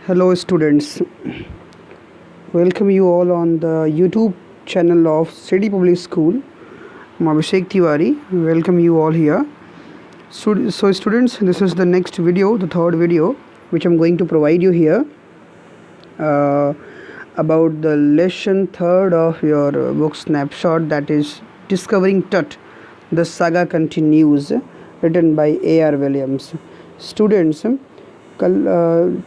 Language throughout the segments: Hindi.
Hello, students. Welcome you all on the YouTube channel of City Public School. I'm Abhishek Tiwari. Welcome you all here. So, students, this is the next video, the third video, which I'm going to provide you here about the lesson third of your book snapshot, that is Discovering Tut. The Saga Continues, written by A.R. Williams. Students, कल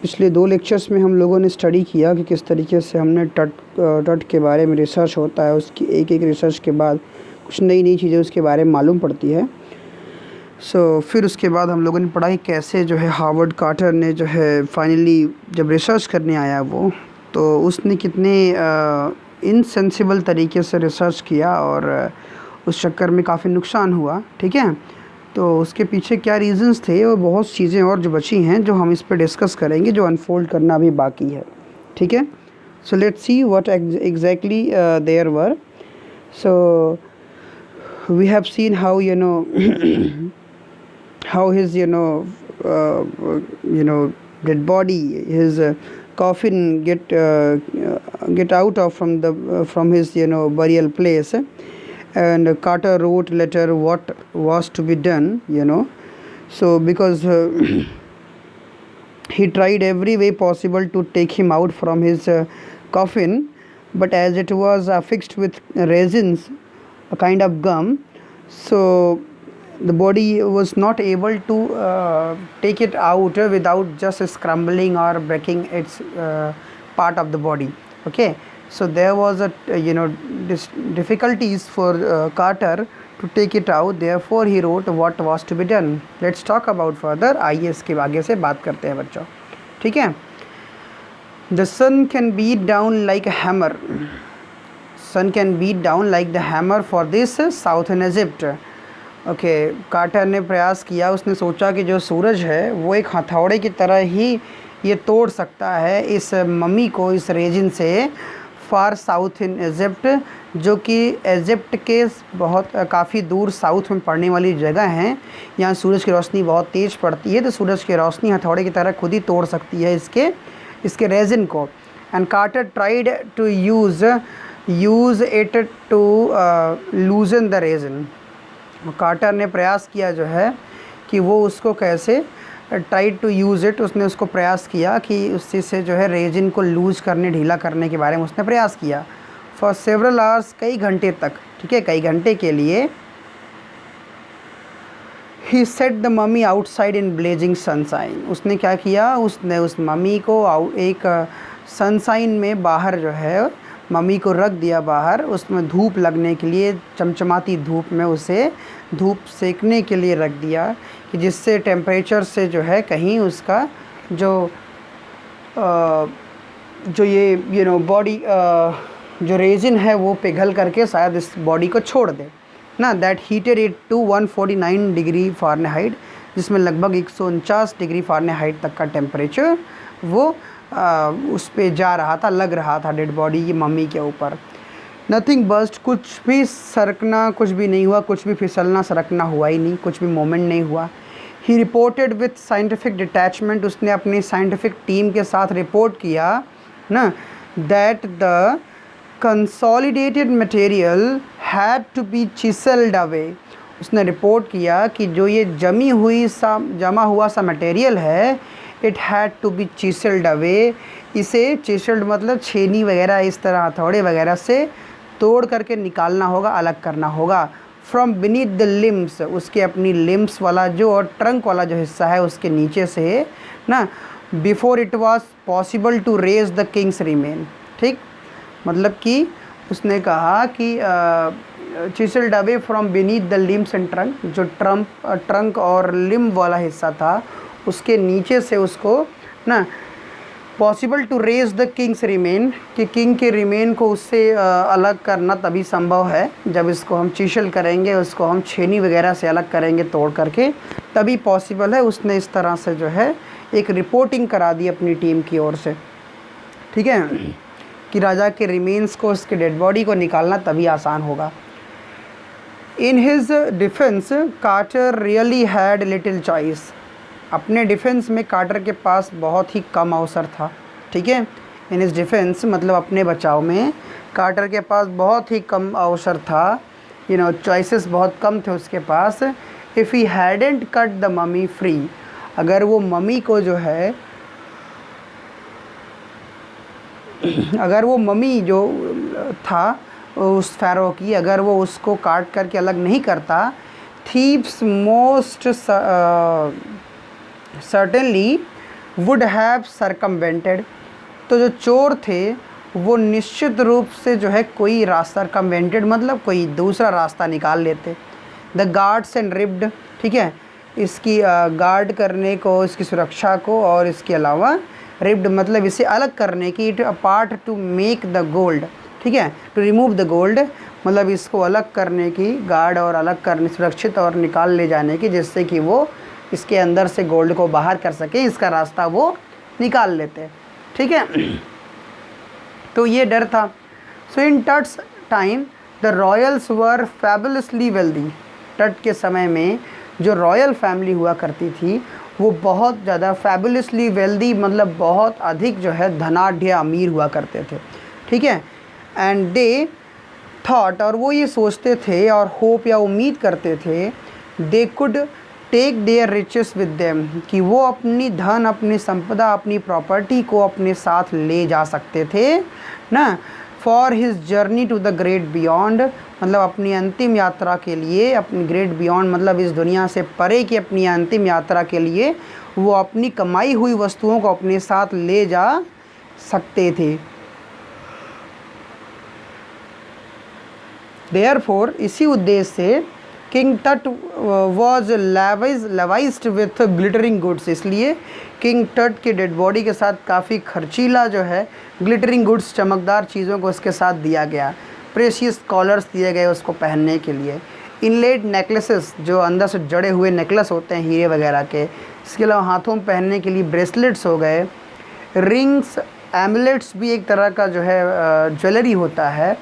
पिछले दो लेक्चर्स में हम लोगों ने स्टडी किया कि किस तरीके से हमने टट के बारे में रिसर्च होता है, उसकी एक एक रिसर्च के बाद कुछ नई नई चीज़ें उसके बारे में मालूम पड़ती है। फिर उसके बाद हम लोगों ने पढ़ा कि कैसे जो है हार्वर्ड कार्टर ने जो है फाइनली जब रिसर्च करने आया वो, तो उसने कितने इनसेंसिबल तरीके से रिसर्च किया और उस चक्कर में काफ़ी नुकसान हुआ। ठीक है, तो उसके पीछे क्या रीज़न्स थे और बहुत चीज़ें और जो बची हैं जो हम इस पर डिस्कस करेंगे, जो अनफोल्ड करना अभी बाकी है। ठीक है, so let's see what exactly there were. So we have seen how how his dead body, his coffin get out of from his burial place, and Carter wrote letter what was to be done, so because he tried every way possible to take him out from his coffin, but as it was affixed with resins, a kind of gum, so the body was not able to take it out without just scrambling or breaking its part of the body. Okay, so there was a difficulties for Carter to take it out, therefore he wrote what was to be done. Let's talk about further. आइए इसके आगे से बात करते हैं बच्चों। ठीक है, the sun can beat down like a hammer. Sun can beat down like the hammer for this southern Egypt. Okay, Carter ने प्रयास किया, उसने सोचा कि जो सूरज है वो एक हथौड़े की तरह ही ये तोड़ सकता है इस मम्मी को, इस रेजिन से, फार साउथ इन इजिप्ट, जो कि इजिप्ट के बहुत काफ़ी दूर साउथ में पड़ने वाली जगह हैं। यहाँ सूरज की रोशनी बहुत तेज़ पड़ती है, तो सूरज की रोशनी हथौड़े की तरह खुद ही तोड़ सकती है इसके रेजिन को। And Carter tried to use it to loosen the resin. Carter ने प्रयास किया जो है कि वो उसको कैसे ट्राई टू यूज़ इट, उसने उसको प्रयास किया कि उससे से जो है रेजिन को लूज़ करने, ढीला करने के बारे में उसने प्रयास किया। फॉर सेवरल आवर्स, कई घंटे तक। ठीक है, कई घंटे के लिए ही set the mummy outside in blazing sunshine. उसने क्या किया, उसने उस मम्मी को एक सनसाइन में बाहर जो है मम्मी को रख दिया बाहर, उसमें धूप लगने के लिए, चमचमाती धूप में उसे धूप सेकने के लिए रख दिया, कि जिससे टेम्परेचर से जो है कहीं उसका जो ये बॉडी जो रेजिन है वो पिघल करके शायद इस बॉडी को छोड़ दे ना। That heated it to 149 degree Fahrenheit, जिसमें लगभग 149 डिग्री फ़ारेनहाइट तक का टेम्परेचर वो उस पे जा रहा था, लग रहा था डेड बॉडी की मम्मी के ऊपर। नथिंग बस्ट, कुछ भी सरकना, कुछ भी नहीं हुआ, कुछ भी फिसलना सरकना हुआ ही नहीं, कुछ भी मोमेंट नहीं हुआ। He reported with scientific detachment, उसने अपनी साइंटिफिक टीम के साथ रिपोर्ट किया ना, that the consolidated material had to be chiselled away. उसने रिपोर्ट किया कि जो ये जमा हुआ सा मटेरियल है, it had to be chiselled away. इसे चिसल्ड मतलब छेनी वगैरह, इस तरह हथौड़े वगैरह से तोड़ करके निकालना होगा, अलग करना होगा। फ्रॉम बीनीथ द लिम्स, उसके अपनी लिम्स वाला जो और ट्रंक वाला जो हिस्सा है उसके नीचे से ना, before it was possible to raise the king's remain. ठीक, मतलब कि उसने कहा कि chiselled away from beneath the limbs and trunk, जो ट्रंक और लिम्ब वाला हिस्सा था उसके नीचे से उसको ना, possible to raise the king's remain, कि किंग के रिमेन को उससे अलग करना तभी संभव है जब इसको हम चिशल करेंगे, उसको हम छेनी वगैरह से अलग करेंगे तोड़ करके, तभी पॉसिबल है। उसने इस तरह से जो है एक रिपोर्टिंग करा दी अपनी टीम की ओर से। ठीक है, कि राजा के रिमेन्स को, उसके डेड बॉडी को निकालना तभी आसान होगा। In his defence Carter really had little choice. अपने डिफेंस में कार्टर के पास बहुत ही कम अवसर था। ठीक है। इन इज डिफेंस मतलब अपने बचाव में कार्टर के पास बहुत ही कम अवसर था, चॉइसेस बहुत कम थे उसके पास। If he hadn't cut the mummy free, अगर वो ममी को जो है अगर वो ममी जो था उस फ़ैरो की, अगर वो उसको काट करके अलग नहीं करता, thieves most certainly would have circumvented, तो जो चोर थे वो निश्चित रूप से जो है कोई रास्ता, सरकमवेंटेड मतलब कोई दूसरा रास्ता निकाल लेते। द गार्ड्स एंड रिप्ड, ठीक है, इसकी गार्ड करने को, इसकी सुरक्षा को, और इसके अलावा रिप्ड मतलब इसे अलग करने की, it apart to make the gold, ठीक है, टू रिमूव द गोल्ड मतलब इसको अलग करने की, गार्ड और अलग करने, सुरक्षित और निकाल ले जाने की, जिससे कि वो इसके अंदर से गोल्ड को बाहर कर सके, इसका रास्ता वो निकाल लेते, ठीक है। तो ये डर था। So in Tut's time the royals were fabulously wealthy, Tut के समय में जो रॉयल फैमिली हुआ करती थी वो बहुत ज़्यादा फैबुलसली वेल्दी मतलब बहुत अधिक जो है धनाढ़ अमीर हुआ करते थे, ठीक है। एंड दे थॉट, और वो ये सोचते थे और होप या उम्मीद करते थे, they could take their riches with them, कि वो अपनी धन, अपनी संपदा, अपनी प्रॉपर्टी को अपने साथ ले जा सकते थे ना। For his journey to the great beyond, मतलब अपनी अंतिम यात्रा के लिए, अपनी ग्रेट बियॉन्ड मतलब इस दुनिया से परे की अपनी अंतिम यात्रा के लिए वो अपनी कमाई हुई वस्तुओं को अपने साथ ले जा सकते थे। देयरफॉर, इसी उद्देश्य से किंग टट वॉज लेवाइज्ड विथ ग्लिटरिंग गुड्स, इसलिए किंग टट की डेड बॉडी के साथ काफ़ी खर्चीला जो है ग्लिटरिंग गुड्स, चमकदार चीज़ों को उसके साथ दिया गया। प्रेशियस कॉलर्स दिए गए उसको पहनने के लिए। इनलेड नेकलेसेस, जो अंदर से जड़े हुए नेकलेस होते हैं हीरे वगैरह के। इसके अलावा हाथों में पहनने के लिए ब्रेसलेट्स हो गए। रिंग्स, एमुलेट्स भी एक तरह का जो है ज्वेलरी होता है।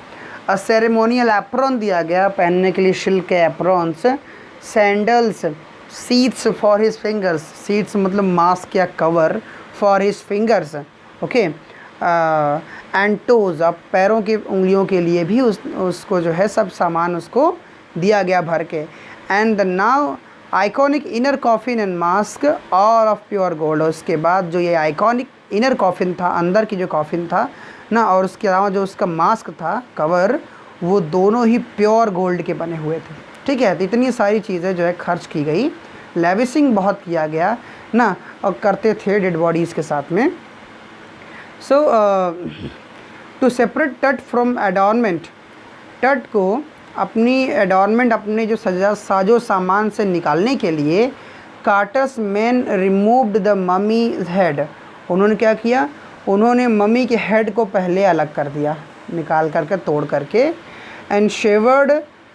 अ सेरेमोनियल एप्रॉन दिया गया पहनने के लिए, शिल्क के aprons. Sandals, seats for his fingers, seats मतलब मास्क या cover, for his fingers, okay. And toes, अब पैरों की उंगलियों के लिए भी उसको जो है सब सामान उसको दिया गया भर के। And the now iconic inner coffin and mask और ऑफ प्योर गोल्ड, उसके बाद जो ये आइकॉनिक इनर कॉफिन था, अंदर की जो कॉफिन था ना, और उसके अलावा जो उसका मास्क था, कवर, वो दोनों ही प्योर गोल्ड के बने हुए थे, ठीक है। तो इतनी सारी चीज़ें जो है खर्च की गई, लेविसिंग बहुत किया गया ना, और करते थे डेड बॉडीज़ के साथ में। सो टू सेपरेट टट फ्रॉम एडॉर्नमेंट, टट को अपनी एडॉर्नमेंट, अपने जो साजो सामान से निकालने के लिए, Carter's men removed the mummy head, उन्होंने क्या किया, उन्होंने मम्मी के हेड को पहले अलग कर दिया, निकाल करके, तोड़ करके। And severed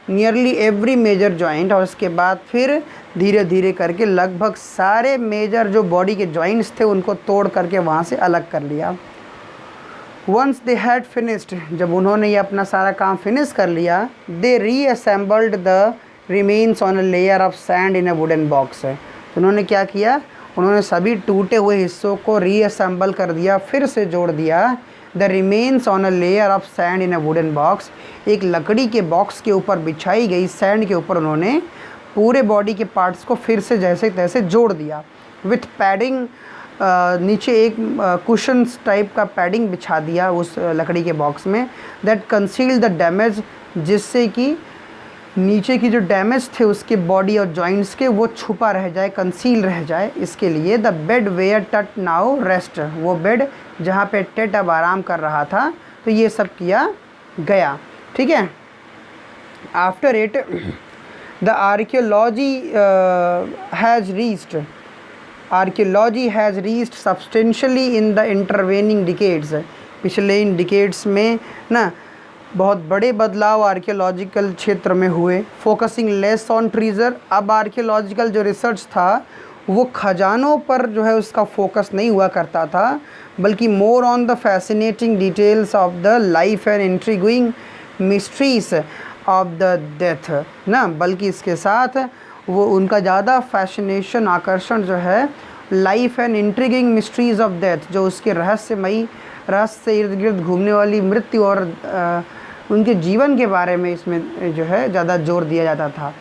nearly every major joint, और उसके बाद फिर धीरे धीरे करके लगभग सारे मेजर जो बॉडी के जॉइंट्स थे उनको तोड़ करके वहाँ से अलग कर लिया। वंस दे हैड फिनिश्ड, जब उन्होंने ये अपना सारा काम फिनिश कर लिया, they reassembled the remains on a layer of sand in a wooden box, तो उन्होंने क्या किया, उन्होंने सभी टूटे हुए हिस्सों को रीअसेंबल कर दिया, फिर से जोड़ दिया। The remains on a layer of sand in a wooden box, एक लकड़ी के बॉक्स के ऊपर बिछाई गई सैंड के ऊपर उन्होंने पूरे बॉडी के पार्ट्स को फिर से जैसे तैसे जोड़ दिया। विथ पैडिंग, नीचे एक कुशन्स टाइप का पैडिंग बिछा दिया उस लकड़ी के बॉक्स में। दैट कंसील द डैमेज, जिससे कि नीचे की जो डैमेज थे उसके बॉडी और जॉइंट्स के, वो छुपा रह जाए, कंसील रह जाए, इसके लिए। द बेड वेयर टट नाउ रेस्ट, वो बेड जहाँ पे टेट अब आराम कर रहा था, तो ये सब किया गया, ठीक है। After it the archaeology has reached substantially in the intervening decades, पिछले इन डिकेड्स में ना बहुत बड़े बदलाव आर्कियोलॉजिकल क्षेत्र में हुए। फोकसिंग लेस ऑन ट्रीजर, अब आर्कियोलॉजिकल जो रिसर्च था वो खजानों पर जो है उसका फोकस नहीं हुआ करता था, बल्कि more on the fascinating details of the life and intriguing mysteries of the death ना, बल्कि इसके साथ वो उनका ज़्यादा फैसिनेशन, आकर्षण जो है life and intriguing mysteries of death, जो उसके रहस्यमयी रहस्य से इर्द गिर्द घूमने वाली मृत्यु और उनके जीवन के बारे में इसमें जो है ज़्यादा जोर दिया जाता था।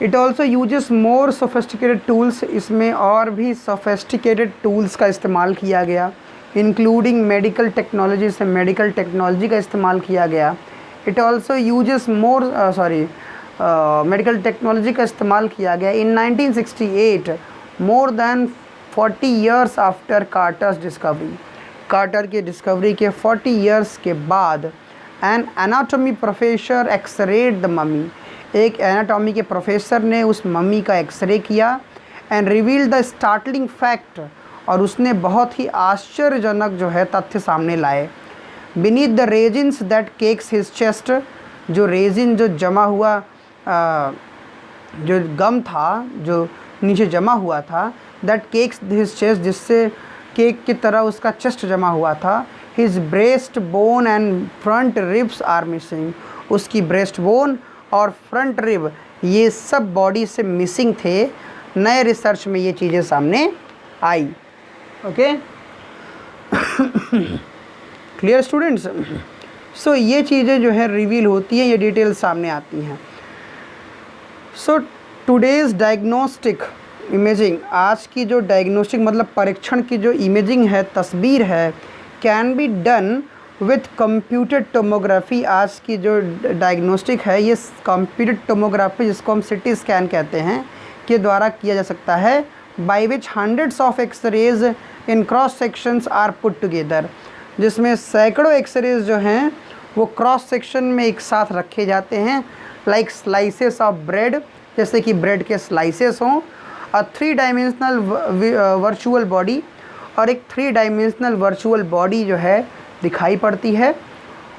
It also uses more sophisticated tools, इसमें और भी सोफिस्टिकेटेड टूल्स का इस्तेमाल किया गया, इंक्लूडिंग मेडिकल टेक्नोलॉजी, से मेडिकल टेक्नोलॉजी का इस्तेमाल किया गया। It also uses more medical technology का इस्तेमाल किया गया। In 1968, more than 40 years after Carter's discovery, Carter की डिस्कवरी के 40 ईयर्स के बाद, an anatomy professor x-rayed the mummy, एक एनाटॉमी के प्रोफेसर ने उस मम्मी का एक्सरे किया, and reveal the startling fact, और उसने बहुत ही आश्चर्यजनक जो है तथ्य सामने लाए। Beneath the resins that cakes his chest, जो रेजिन जो जमा हुआ जो गम था जो नीचे जमा हुआ था, दैट केक्स हिज चेस्ट, जिससे केक की तरह उसका चेस्ट जमा हुआ था। His breast bone and front ribs are missing, उसकी ब्रेस्ट बोन और फ्रंट रिब ये सब बॉडी से मिसिंग थे। नए रिसर्च में ये चीज़ें सामने आई। Okay, clear students? सो ये चीज़ें जो है रिवील होती हैं, ये डिटेल सामने आती हैं। सो टुडेज़ डायग्नोस्टिक इमेजिंग, आज की जो डायग्नोस्टिक मतलब परीक्षण की जो इमेजिंग है, तस्वीर है, can be done with computer tomography. आज की जो डायग्नोस्टिक है ये कंप्यूटर टोमोग्राफी, जिसको हम सिटी स्कैन कहते हैं, के द्वारा किया जा सकता है। By which hundreds of x-rays in cross sections are put together, जिसमें सैकड़ों एक्सरेज जो हैं वो क्रॉस सेक्शन में एक साथ रखे जाते हैं, लाइक स्लाइसेस ऑफ ब्रेड, जैसे कि ब्रेड के स्लाइसेस हों। और 3 डायमेंशनल वर्चुअल बॉडी, और एक 3 डायमेंशनल वर्चुअल बॉडी जो है दिखाई पड़ती है,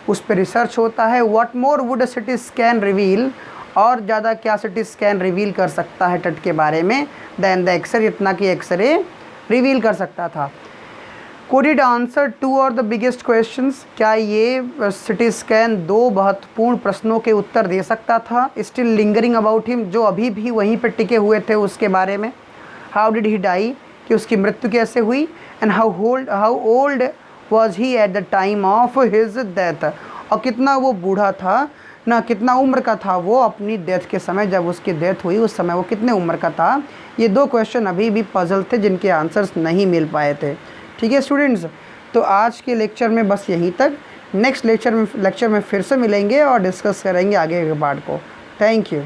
उस पर रिसर्च होता है। What more would a CT scan reveal, और ज़्यादा क्या सिटी स्कैन रिवील कर सकता है तट के बारे में, दैन द एक्सरे, इतना कि एक्सरे रिवील कर सकता था। कुड इट आंसर 2 और द बिगेस्ट क्वेश्चंस, क्या ये सिटी स्कैन 2 महत्वपूर्ण प्रश्नों के उत्तर दे सकता था। स्टिल लिंगरिंग अबाउट हिम, जो अभी भी वहीं पर टिके हुए थे उसके बारे में। हाउ डिड ही डाई, कि उसकी मृत्यु कैसे हुई। And how old was he at the time of his death, और कितना वो बूढ़ा था ना, कितना उम्र का था वो अपनी डेथ के समय, जब उसकी डेथ हुई उस समय वो कितने उम्र का था। ये 2 क्वेश्चन अभी भी पजल थे जिनके आंसर्स नहीं मिल पाए थे। ठीक है स्टूडेंट्स, तो आज के लेक्चर में बस यहीं तक। नेक्स्ट लेक्चर में फिर से मिलेंगे और डिस्कस करेंगे आगे के पार्ट को। Thank you.